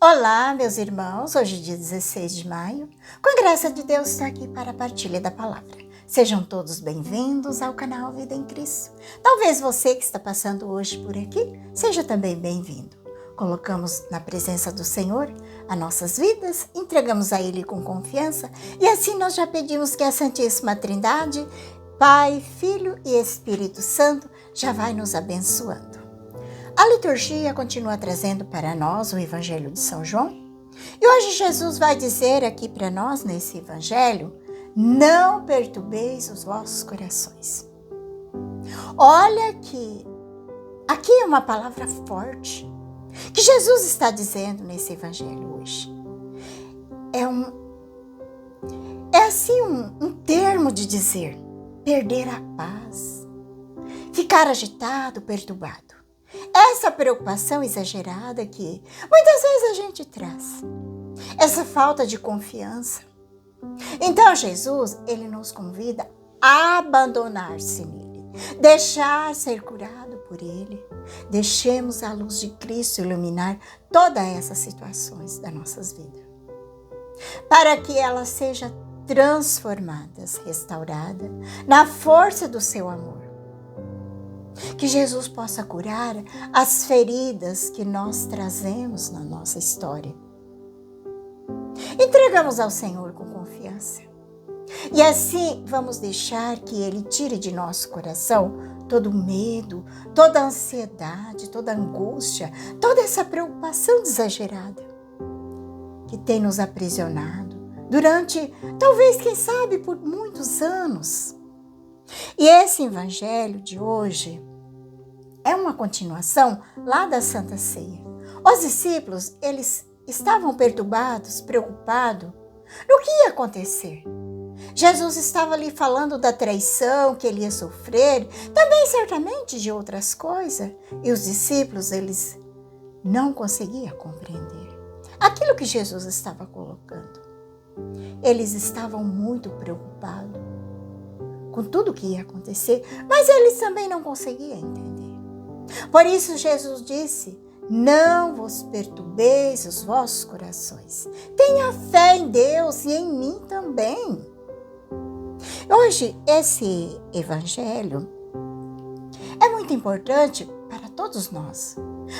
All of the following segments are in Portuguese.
Olá, meus irmãos, hoje é dia 16 de maio, com a graça de Deus estou aqui para a partilha da palavra. Sejam todos bem-vindos ao canal Vida em Cristo. Talvez você que está passando hoje por aqui, seja também bem-vindo. Colocamos na presença do Senhor as nossas vidas, entregamos a Ele com confiança e assim nós já pedimos que a Santíssima Trindade, Pai, Filho e Espírito Santo, já vai nos abençoando. A liturgia continua trazendo para nós o Evangelho de São João. E hoje Jesus vai dizer aqui para nós nesse Evangelho: não perturbeis os vossos corações. Olha que aqui é uma palavra forte que Jesus está dizendo nesse Evangelho hoje. É assim um termo de dizer perder a paz, ficar agitado, perturbado. Essa preocupação exagerada que muitas vezes a gente traz, essa falta de confiança. Então Jesus, ele nos convida a abandonar-se nele, deixar ser curado por ele. Deixemos a luz de Cristo iluminar todas essas situações das nossas vidas, para que elas sejam transformadas, restauradas na força do seu amor. Que Jesus possa curar as feridas que nós trazemos na nossa história. Entregamos ao Senhor com confiança. E assim vamos deixar que Ele tire de nosso coração todo medo, toda ansiedade, toda angústia, toda essa preocupação exagerada que tem nos aprisionado durante, talvez, quem sabe, por muitos anos. E esse evangelho de hoje é uma continuação lá da Santa Ceia. Os discípulos, eles estavam perturbados, preocupados no que ia acontecer. Jesus estava ali falando da traição que ele ia sofrer, também certamente de outras coisas. E os discípulos, eles não conseguiam compreender aquilo que Jesus estava colocando. Eles estavam muito preocupados com tudo que ia acontecer, mas eles também não conseguiam entender. Por isso Jesus disse: não vos perturbeis os vossos corações. Tenha fé em Deus e em mim também. Hoje, esse evangelho é muito importante para todos nós.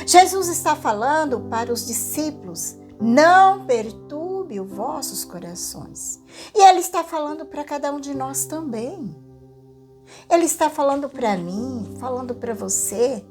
Jesus está falando para os discípulos: não perturbe os vossos corações. E Ele está falando para cada um de nós também. Ele está falando para mim, falando para você.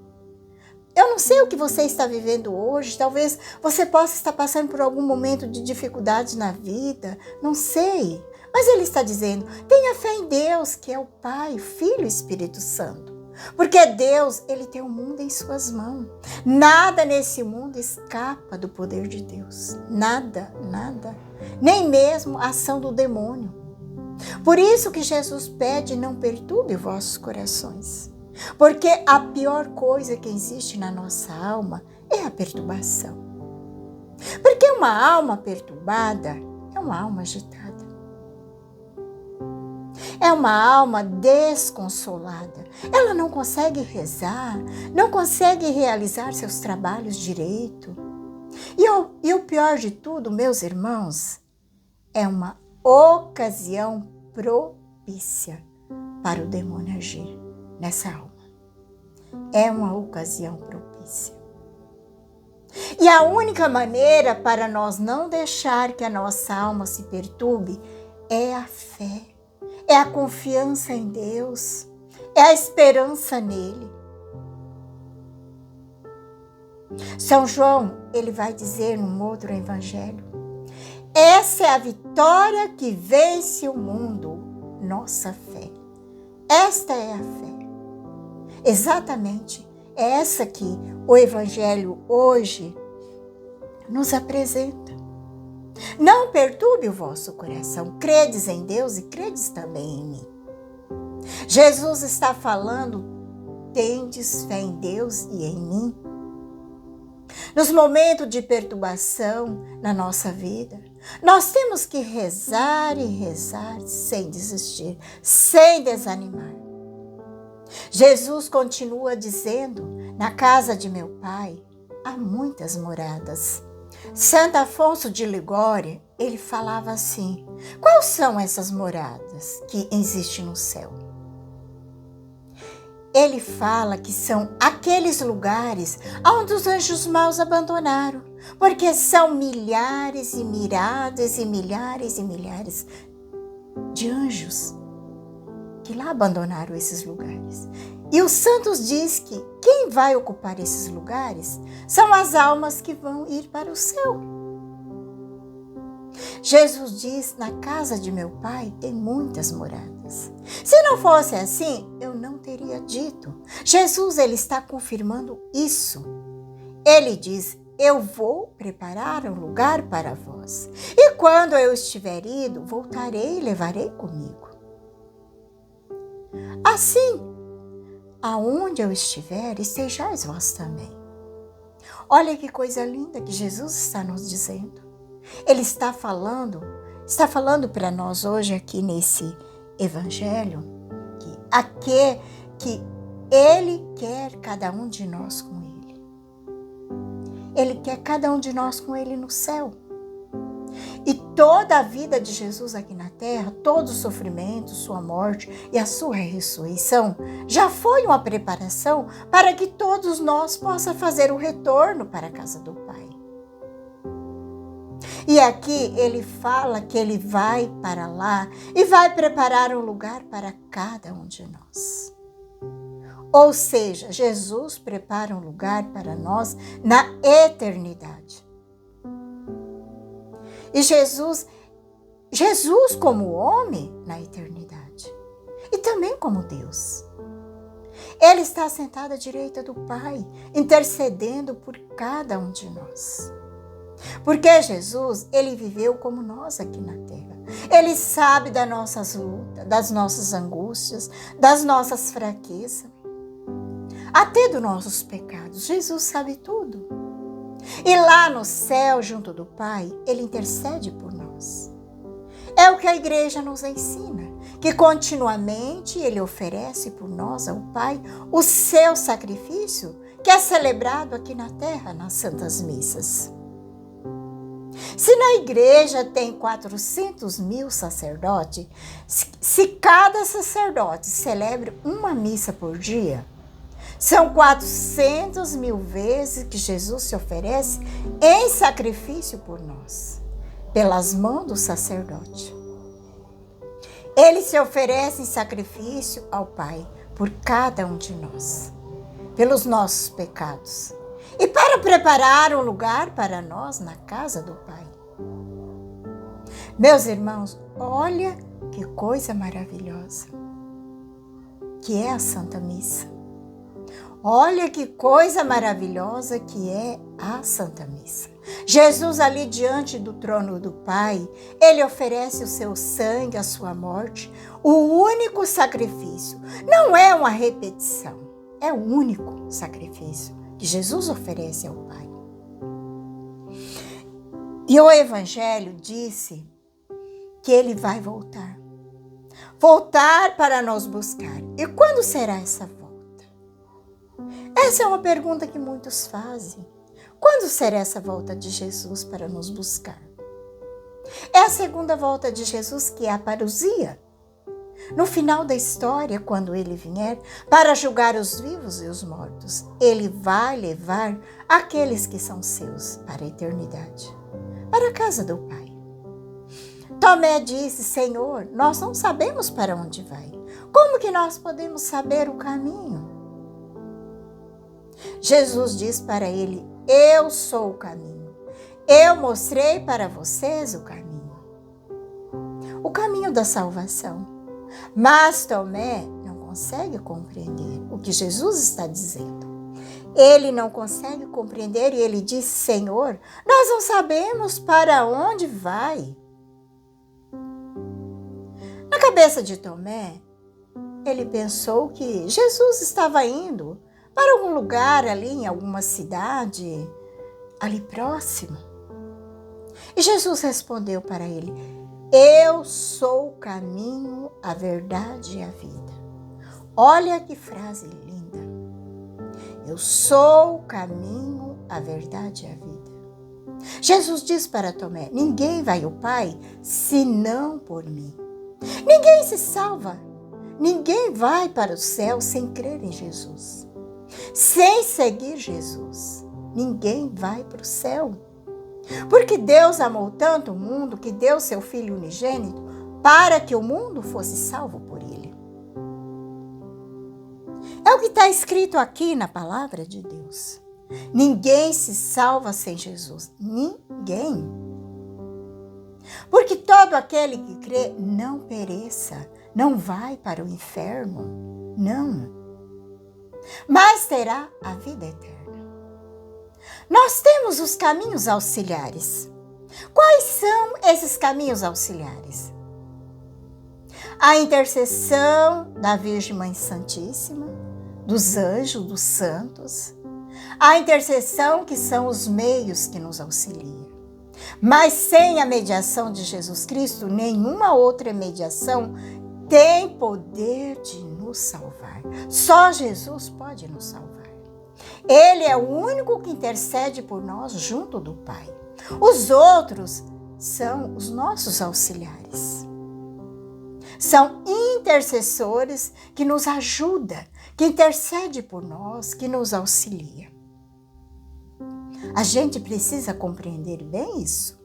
Eu não sei o que você está vivendo hoje, talvez você possa estar passando por algum momento de dificuldade na vida, não sei. Mas Ele está dizendo: tenha fé em Deus, que é o Pai, o Filho e o Espírito Santo. Porque Deus, Ele tem o mundo em suas mãos. Nada nesse mundo escapa do poder de Deus. Nada, nada. Nem mesmo a ação do demônio. Por isso que Jesus pede: não perturbe os vossos corações. Porque a pior coisa que existe na nossa alma é a perturbação. Porque uma alma perturbada é uma alma agitada. É uma alma desconsolada. Ela não consegue rezar, não consegue realizar seus trabalhos direito. E o pior de tudo, meus irmãos, é uma ocasião propícia para o demônio agir nessa alma. É uma ocasião propícia. E a única maneira para nós não deixar que a nossa alma se perturbe é a fé, é a confiança em Deus, é a esperança nele. São João, ele vai dizer num outro evangelho: essa é a vitória que vence o mundo, nossa fé. Esta é a fé. Exatamente, é essa que o Evangelho hoje nos apresenta. Não perturbe o vosso coração, credes em Deus e credes também em mim. Jesus está falando: tendes fé em Deus e em mim. Nos momentos de perturbação na nossa vida, nós temos que rezar e rezar sem desistir, sem desanimar. Jesus continua dizendo: na casa de meu Pai há muitas moradas. Santo Afonso de Ligório, ele falava assim: quais são essas moradas que existem no céu? Ele fala que são aqueles lugares onde os anjos maus abandonaram, porque são milhares e milhares e milhares e milhares de anjos que lá abandonaram esses lugares. E os santos diz que quem vai ocupar esses lugares são as almas que vão ir para o céu. Jesus diz: na casa de meu pai tem muitas moradas. Se não fosse assim, eu não teria dito. Jesus, ele está confirmando isso. Ele diz: eu vou preparar um lugar para vós. E quando eu estiver ido, voltarei e levarei comigo. Assim, aonde eu estiver, estejais vós também. Olha que coisa linda que Jesus está nos dizendo. Ele está falando para nós hoje aqui nesse evangelho que ele quer cada um de nós com ele. Ele quer cada um de nós com ele no céu. E toda a vida de Jesus aqui na terra, todo o sofrimento, sua morte e a sua ressurreição, já foi uma preparação para que todos nós possamos fazer o retorno para a casa do Pai. E aqui ele fala que ele vai para lá e vai preparar um lugar para cada um de nós. Ou seja, Jesus prepara um lugar para nós na eternidade. E Jesus como homem na eternidade. E também como Deus. Ele está sentado à direita do Pai, intercedendo por cada um de nós. Porque Jesus, ele viveu como nós aqui na terra. Ele sabe das nossas lutas, das nossas angústias, das nossas fraquezas, até dos nossos pecados. Jesus sabe tudo. E lá no céu, junto do Pai, ele intercede por nós. É o que a igreja nos ensina, que continuamente ele oferece por nós ao Pai o seu sacrifício, que é celebrado aqui na terra, nas santas missas. Se na igreja tem 400.000 sacerdotes, se cada sacerdote celebra uma missa por dia, são 400.000 vezes que Jesus se oferece em sacrifício por nós, pelas mãos do sacerdote. Ele se oferece em sacrifício ao Pai por cada um de nós, pelos nossos pecados. E para preparar um lugar para nós na casa do Pai. Meus irmãos, olha que coisa maravilhosa que é a Santa Missa. Olha que coisa maravilhosa que é a Santa Missa. Jesus ali diante do trono do Pai, ele oferece o seu sangue, a sua morte, o único sacrifício. Não é uma repetição, é o único sacrifício que Jesus oferece ao Pai. E o Evangelho disse que ele vai voltar. Voltar para nos buscar. E quando será essa volta? Essa é uma pergunta que muitos fazem. Quando será essa volta de Jesus para nos buscar? É a segunda volta de Jesus, que é a parousia. No final da história, quando ele vier para julgar os vivos e os mortos, ele vai levar aqueles que são seus para a eternidade, para a casa do Pai. Tomé disse: Senhor, nós não sabemos para onde vai. Como que nós podemos saber o caminho? Jesus diz para ele: eu sou o caminho. Eu mostrei para vocês o caminho da salvação. Mas Tomé não consegue compreender o que Jesus está dizendo. Ele não consegue compreender e ele diz: Senhor, nós não sabemos para onde vai. Na cabeça de Tomé, ele pensou que Jesus estava indo para algum lugar ali, em alguma cidade, ali próximo. E Jesus respondeu para ele: eu sou o caminho, a verdade e a vida. Olha que frase linda. Eu sou o caminho, a verdade e a vida. Jesus diz para Tomé: ninguém vai ao Pai senão por mim. Ninguém se salva, ninguém vai para o céu sem crer em Jesus. Sem seguir Jesus, ninguém vai para o céu. Porque Deus amou tanto o mundo que deu seu Filho unigênito para que o mundo fosse salvo por ele. É o que está escrito aqui na palavra de Deus. Ninguém se salva sem Jesus. Ninguém. Porque todo aquele que crê não pereça, não vai para o inferno. Não. Mas terá a vida eterna. Nós temos os caminhos auxiliares. Quais são esses caminhos auxiliares? A intercessão da Virgem Mãe Santíssima, dos anjos, dos santos. A intercessão que são os meios que nos auxiliam. Mas sem a mediação de Jesus Cristo, nenhuma outra mediação tem poder de nos salvar. Só Jesus pode nos salvar. Ele é o único que intercede por nós junto do Pai. Os outros são os nossos auxiliares. São intercessores que nos ajudam, que intercede por nós, que nos auxilia. A gente precisa compreender bem isso.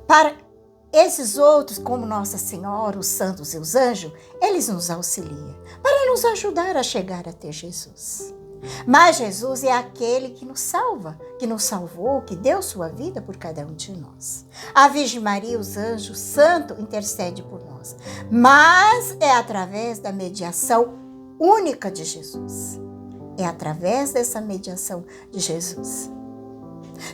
Para esses outros, como Nossa Senhora, os santos e os anjos, eles nos auxiliam para nos ajudar a chegar até Jesus. Mas Jesus é aquele que nos salva, que nos salvou, que deu sua vida por cada um de nós. A Virgem Maria, os anjos, santo, intercede por nós. Mas é através da mediação única de Jesus. É através dessa mediação de Jesus.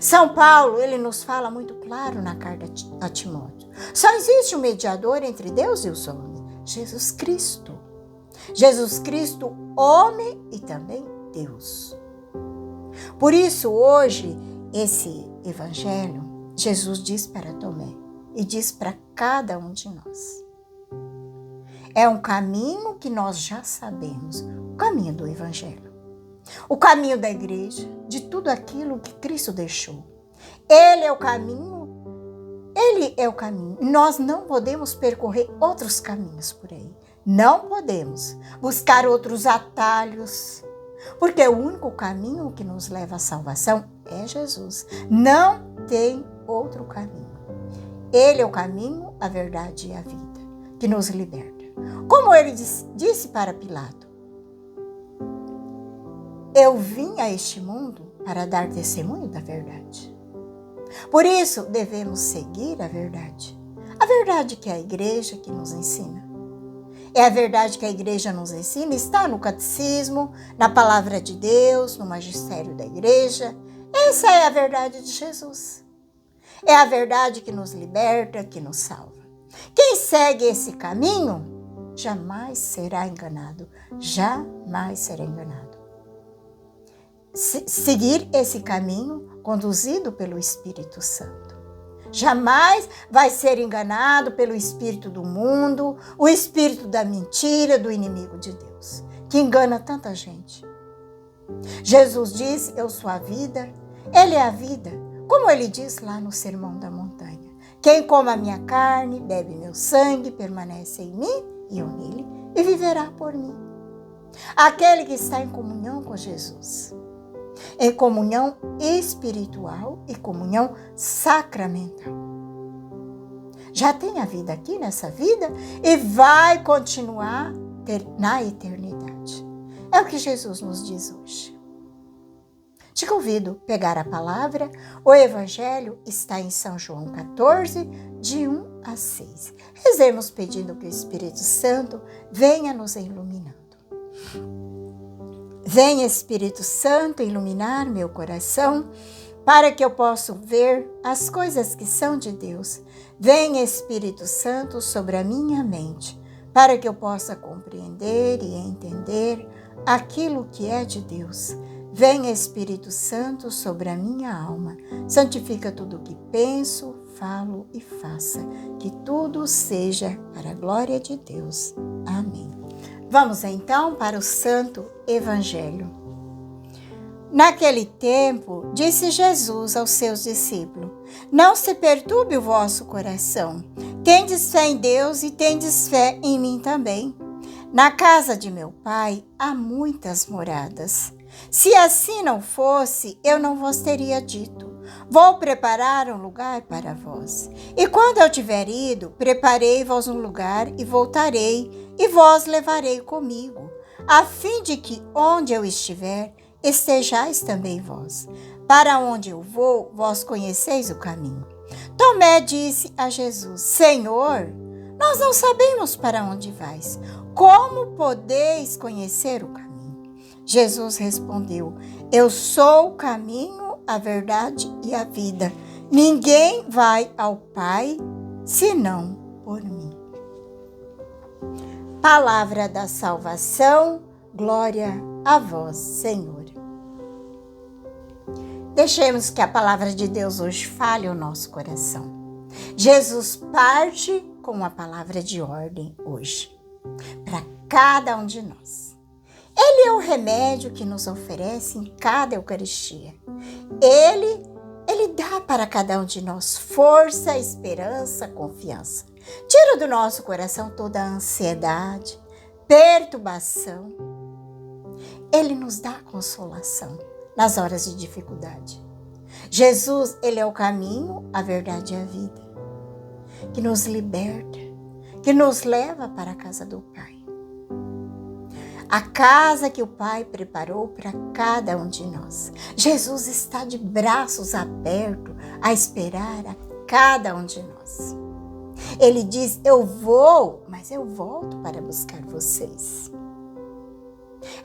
São Paulo, ele nos fala muito claro na carta a Timóteo. Só existe um mediador entre Deus e os homens, Jesus Cristo. Jesus Cristo, homem e também Deus. Por isso, hoje, esse evangelho, Jesus diz para Tomé e diz para cada um de nós. É um caminho que nós já sabemos, o caminho do evangelho. O caminho da igreja, de tudo aquilo que Cristo deixou. Ele é o caminho. Nós não podemos percorrer outros caminhos por aí. Não podemos buscar outros atalhos. Porque o único caminho que nos leva à salvação é Jesus. Não tem outro caminho. Ele é o caminho, a verdade e a vida, que nos liberta. Como ele disse para Pilato: eu vim a este mundo para dar testemunho da verdade. Por isso, devemos seguir a verdade. A verdade que é a igreja que nos ensina. É a verdade que a igreja nos ensina, está no catecismo, na palavra de Deus, no magistério da igreja. Essa é a verdade de Jesus. É a verdade que nos liberta, que nos salva. Quem segue esse caminho jamais será enganado. Jamais será enganado. Seguir esse caminho conduzido pelo Espírito Santo. Jamais vai ser enganado pelo espírito do mundo, o espírito da mentira, do inimigo de Deus, que engana tanta gente. Jesus diz: eu sou a vida, Ele é a vida, como Ele diz lá no Sermão da Montanha. Quem come a minha carne, bebe meu sangue, permanece em mim e eu nele, e viverá por mim. Aquele que está em comunhão com Jesus, em comunhão espiritual e comunhão sacramental. Já tem a vida aqui nessa vida e vai continuar na eternidade. É o que Jesus nos diz hoje. Te convido a pegar a palavra. O Evangelho está em São João 14, de 1 a 6. Rezemos pedindo que o Espírito Santo venha nos iluminando. Vem, Espírito Santo, iluminar meu coração, para que eu possa ver as coisas que são de Deus. Vem, Espírito Santo, sobre a minha mente, para que eu possa compreender e entender aquilo que é de Deus. Vem, Espírito Santo, sobre a minha alma. Santifica tudo o que penso, falo e faça. Que tudo seja para a glória de Deus. Amém. Vamos então para o Santo Evangelho. Naquele tempo, disse Jesus aos seus discípulos: Não se perturbe o vosso coração. Tendes fé em Deus e tendes fé em mim também. Na casa de meu Pai há muitas moradas. Se assim não fosse, eu não vos teria dito: Vou preparar um lugar para vós. E quando eu tiver ido, preparei-vos um lugar e voltarei e vós levarei comigo, a fim de que onde eu estiver, estejais também vós. Para onde eu vou, vós conheceis o caminho. Tomé disse a Jesus: Senhor, nós não sabemos para onde vais. Como podeis conhecer o caminho? Jesus respondeu: Eu sou o caminho, a verdade e a vida. Ninguém vai ao Pai senão por mim. Palavra da salvação, glória a vós, Senhor. Deixemos que a palavra de Deus hoje fale o nosso coração. Jesus parte com uma palavra de ordem hoje, para cada um de nós. Ele é o remédio que nos oferece em cada Eucaristia. Ele dá para cada um de nós força, esperança, confiança. Tira do nosso coração toda a ansiedade, perturbação. Ele nos dá consolação nas horas de dificuldade. Jesus, ele é o caminho, a verdade e a vida, que nos liberta, que nos leva para a casa do Pai. A casa que o Pai preparou para cada um de nós. Jesus está de braços abertos a esperar a cada um de nós. Ele diz: Eu vou, mas eu volto para buscar vocês.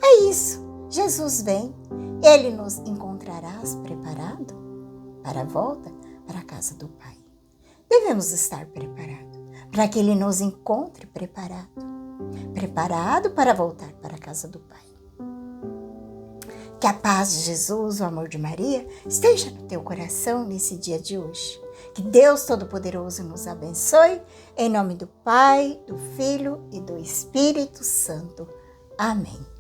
É isso. Jesus vem, ele nos encontrará preparado para a volta para a casa do Pai. Devemos estar preparados para que ele nos encontre preparado para voltar para a casa do Pai. Que a paz de Jesus, o amor de Maria, esteja no teu coração nesse dia de hoje. Que Deus Todo-Poderoso nos abençoe, em nome do Pai, do Filho e do Espírito Santo. Amém.